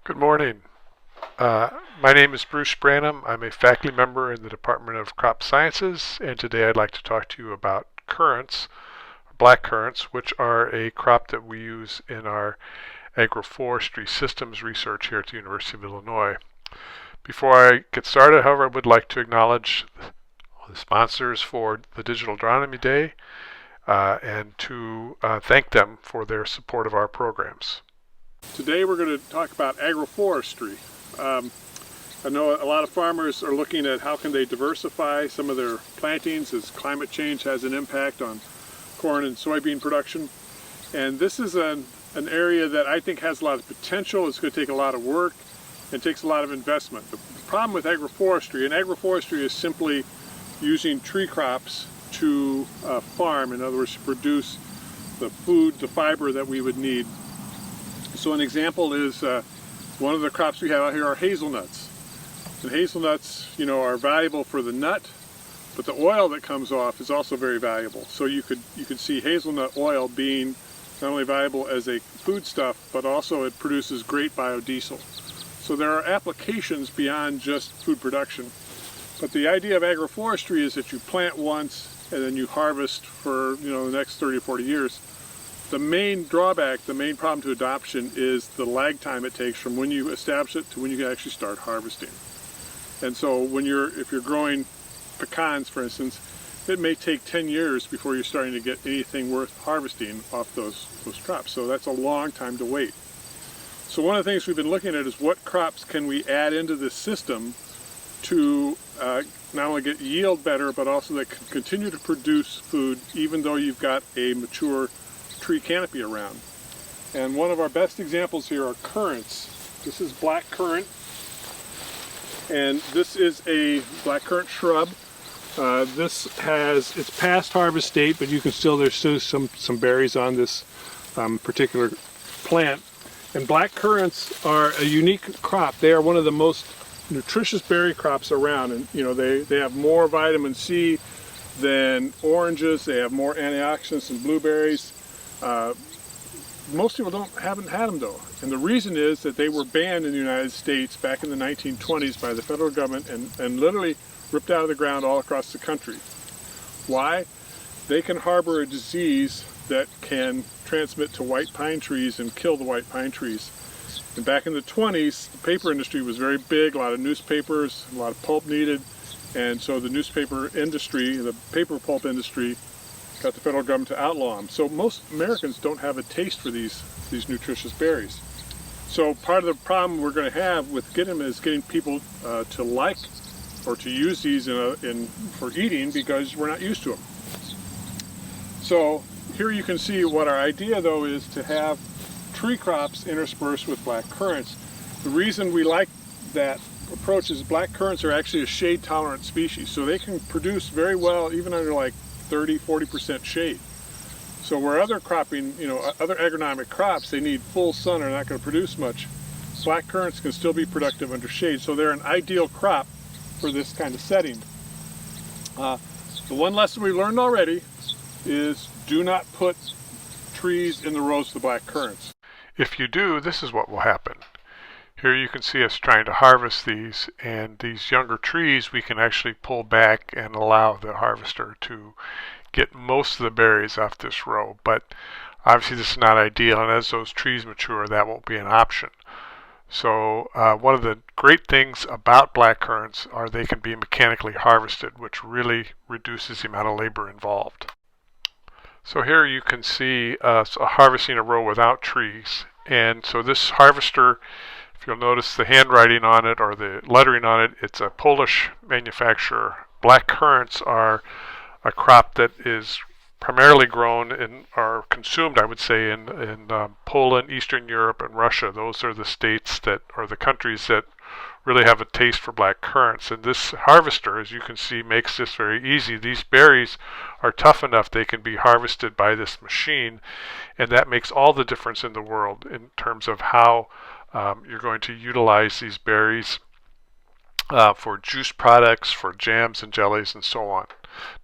Good morning. My name is Bruce Branham. I'm a faculty member in the Department of Crop Sciences, and today I'd like to talk to you about currants, black currants, which are a crop that we use in our agroforestry systems research here at the University of Illinois. Before I get started, however, I would like to acknowledge the sponsors for the Digital Agronomy Day and to thank them for their support of our programs. Today we're going to talk about agroforestry. I know a lot of farmers are looking at how can they diversify some of their plantings as climate change has an impact on corn and soybean production. And this is an area that I think has a lot of potential. It's going to take a lot of work and takes a lot of investment. The problem with agroforestry, and agroforestry is simply using tree crops to farm, in other words, to produce the food, the fiber that we would need. So an example is one of the crops we have out here are hazelnuts. And hazelnuts, are valuable for the nut, but the oil that comes off is also very valuable. So you could see hazelnut oil being not only valuable as a foodstuff, but also it produces great biodiesel. So there are applications beyond just food production. But the idea of agroforestry is that you plant once and then you harvest for the next 30 or 40 years. The main drawback, the main problem to adoption is the lag time it takes from when you establish it to when you can actually start harvesting. And so if you're growing pecans, for instance, it may take 10 years before you're starting to get anything worth harvesting off those crops. So that's a long time to wait. So one of the things we've been looking at is what crops can we add into this system to not only get yield better, but also that can continue to produce food even though you've got a mature tree canopy around. And one of our best examples here are currants. This is black currant, and this is a black currant shrub. It's past harvest date, but there's still some berries on this particular plant. And black currants are a unique crop. They are one of the most nutritious berry crops around, and they have more vitamin C than oranges. They have more antioxidants than blueberries. Most people haven't had them though, and the reason is that they were banned in the United States back in the 1920s by the federal government and literally ripped out of the ground all across the country. Why? They can harbor a disease that can transmit to white pine trees and kill the white pine trees. And back in the 20s, the paper industry was very big, a lot of newspapers, a lot of pulp needed, and so the newspaper industry, the paper pulp industry, got the federal government to outlaw them. So most Americans don't have a taste for these nutritious berries. So part of the problem we're going to have with getting them is getting people to like or to use these for eating because we're not used to them. So here you can see what our idea though is to have tree crops interspersed with black currants. The reason we like that approach is black currants are actually a shade tolerant species, so they can produce very well even under like 30-40% shade. So where other cropping, other agronomic crops, they need full sun, are not going to produce much. Black currants can still be productive under shade, so they're an ideal crop for this kind of setting. The one lesson we learned already is do not put trees in the rows of the black currants. If you do, this is what will happen. Here you can see us trying to harvest these, and these younger trees we can actually pull back and allow the harvester to get most of the berries off this row. But obviously this is not ideal, and as those trees mature that won't be an option. So one of the great things about black currants are they can be mechanically harvested, which really reduces the amount of labor involved. So here you can see us harvesting a row without trees, and so this harvester, if you'll notice the handwriting on it or the lettering on it, it's a Polish manufacturer. Black currants are a crop that is primarily grown or consumed, I would say, in Poland, Eastern Europe, and Russia. Those are the states the countries that really have a taste for black currants. And this harvester, as you can see, makes this very easy. These berries are tough enough they can be harvested by this machine, and that makes all the difference in the world in terms of how you're going to utilize these berries for juice products, for jams and jellies, and so on.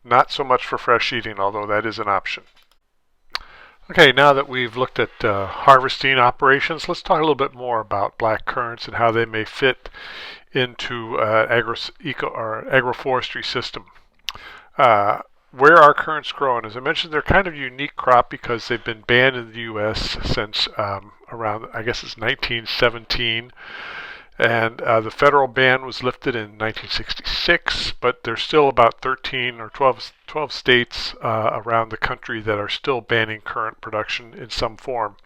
Not so much for fresh eating, although that is an option. Okay, now that we've looked at harvesting operations, let's talk a little bit more about black currants and how they may fit into agroforestry system. Uh, where are currants grown? As I mentioned, they're kind of a unique crop because they've been banned in the U.S. since around, I guess it's 1917. And the federal ban was lifted in 1966, but there's still about 13 or 12 states around the country that are still banning currant production in some form.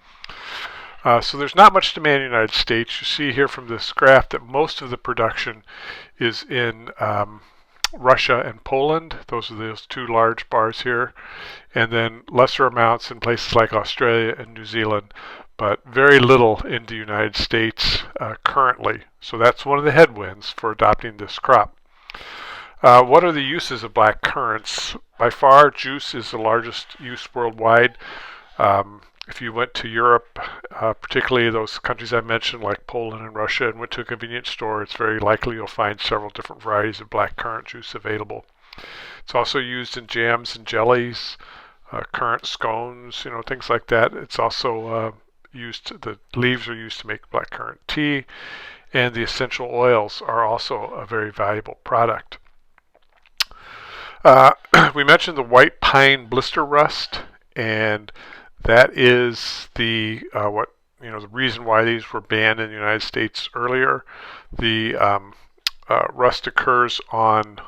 So there's not much demand in the United States. You see here from this graph that most of the production is in Russia and Poland. Those are those two large bars here. And then lesser amounts in places like Australia and New Zealand, but very little in the United States currently. So that's one of the headwinds for adopting this crop. What are the uses of black currants? By far, juice is the largest use worldwide. If you went to Europe, particularly those countries I mentioned like Poland and Russia, and went to a convenience store, it's very likely you'll find several different varieties of black currant juice available. It's also used in jams and jellies, currant scones, things like that. It's also the leaves are used to make black currant tea, and the essential oils are also a very valuable product. We mentioned the white pine blister rust, and that is the reason why these were banned in the United States earlier. The rust occurs on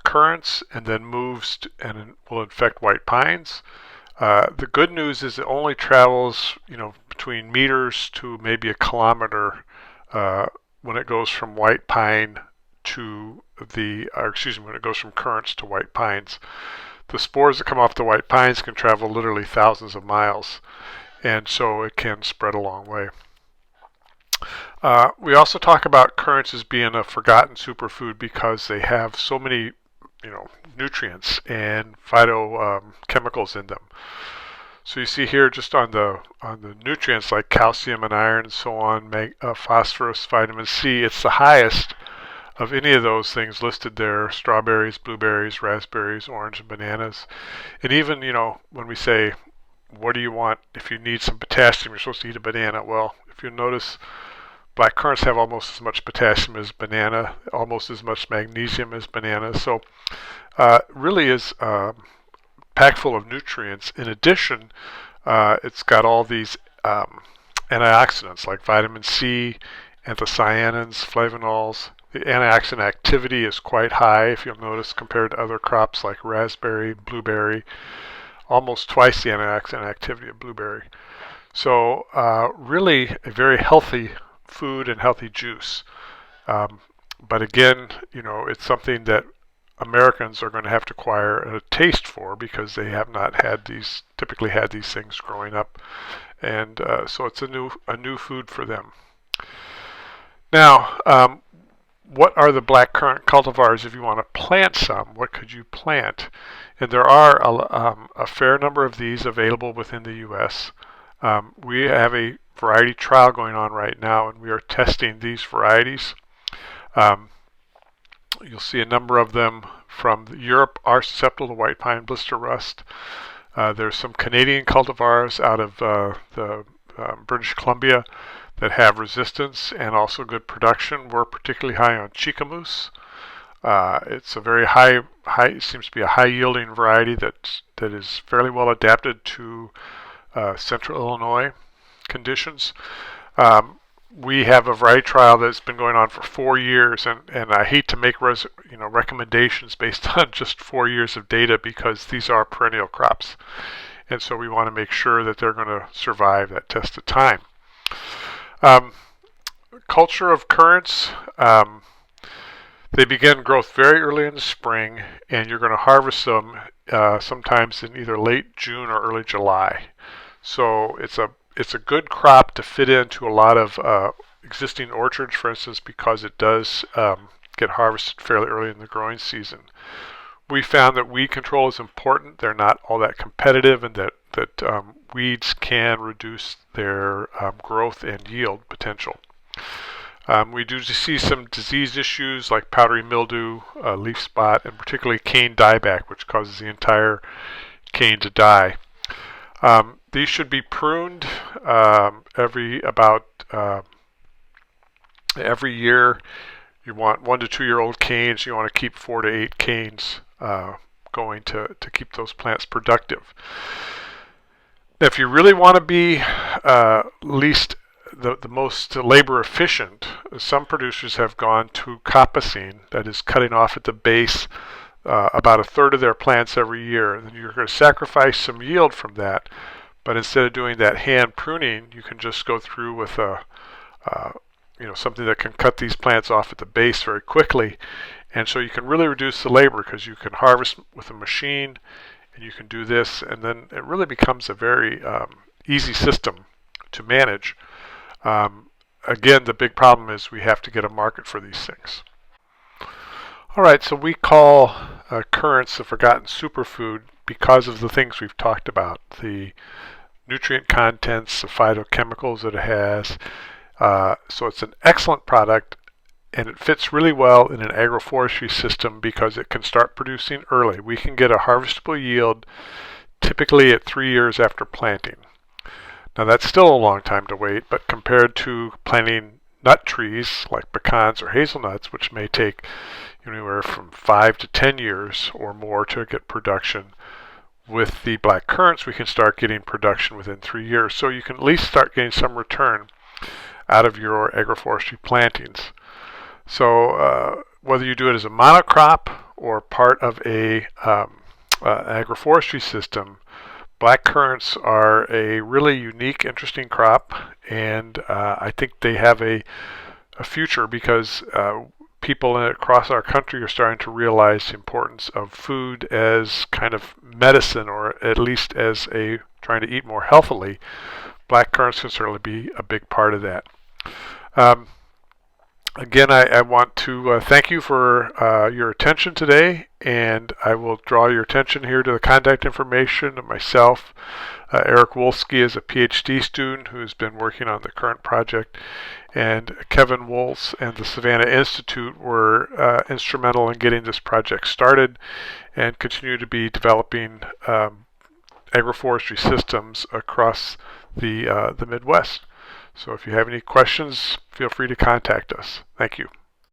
currants and then moves and will infect white pines. The good news is it only travels, between meters to maybe a kilometer when it goes from white pine to when it goes from currants to white pines. The spores that come off the white pines can travel literally thousands of miles, and so it can spread a long way. We also talk about currants as being a forgotten superfood because they have so many, nutrients and phytochemicals in them. So you see here just on the nutrients like calcium and iron and so on, phosphorus, vitamin C, it's the highest of any of those things listed there: strawberries, blueberries, raspberries, orange, and bananas. And even, when we say, what do you want if you need some potassium, you're supposed to eat a banana. Well, if you notice, black currants have almost as much potassium as banana, almost as much magnesium as banana. So really is packed full of nutrients. In addition, it's got all these antioxidants like vitamin C, anthocyanins, flavonols. The antioxidant activity is quite high, if you'll notice, compared to other crops like raspberry, blueberry, almost twice the antioxidant activity of blueberry. So really a very healthy food and healthy juice. But again, it's something that Americans are going to have to acquire a taste for because they have not typically had these things growing up, and so it's a new food for them. Now, what are the black currant cultivars if you want to plant some? What could you plant? And there are a fair number of these available within the U.S. We have a variety trial going on right now, and we are testing these varieties. You'll see a number of them from Europe are susceptible to white pine blister rust. There's some Canadian cultivars out of the British Columbia that have resistance and also good production. We're particularly high on Chicamoose. It's a very it seems to be a high yielding variety that is fairly well adapted to central Illinois conditions. We have a variety trial that's been going on for 4 years, and I hate to make recommendations based on just 4 years of data because these are perennial crops, and so we want to make sure that they're going to survive that test of time. Culture of currants, they begin growth very early in the spring, and you're going to harvest them sometimes in either late June or early July. So it's a good crop to fit into a lot of existing orchards, for instance, because it does get harvested fairly early in the growing season. We found that weed control is important. They're not all that competitive, and that weeds can reduce their growth and yield potential. We do see some disease issues like powdery mildew, leaf spot, and particularly cane dieback, which causes the entire cane to die. These should be pruned every year. You want 1 to 2 year old canes. You want to keep 4 to 8 canes going to keep those plants productive. If you really want to be least the most labor efficient, some producers have gone to coppicing, that is cutting off at the base about 1/3 of their plants every year. And you're going to sacrifice some yield from that, but instead of doing that hand pruning, you can just go through with something that can cut these plants off at the base very quickly. And so you can really reduce the labor because you can harvest with a machine, and you can do this, and then it really becomes a very easy system to manage. Again, the big problem is we have to get a market for these things. All right, so we call currants the forgotten superfood because of the things we've talked about, the nutrient contents, the phytochemicals that it has. So it's an excellent product, and it fits really well in an agroforestry system because it can start producing early. We can get a harvestable yield typically at 3 years after planting. Now that's still a long time to wait, but compared to planting nut trees like pecans or hazelnuts, which may take anywhere from 5 to 10 years or more to get production, with the black currants we can start getting production within 3 years. So you can at least start getting some return out of your agroforestry plantings. So whether you do it as a monocrop or part of a agroforestry system, black currants are a really unique, interesting crop, and I think they have a future because people across our country are starting to realize the importance of food as kind of medicine, or at least as a trying to eat more healthily. Black currants can certainly be a big part of that. Again, I want to thank you for your attention today, and I will draw your attention here to the contact information of myself. Eric Wolski is a PhD student who has been working on the CURRANT project, and Kevin Wolfs and the Savannah Institute were instrumental in getting this project started and continue to be developing agroforestry systems across the Midwest. So if you have any questions, feel free to contact us. Thank you.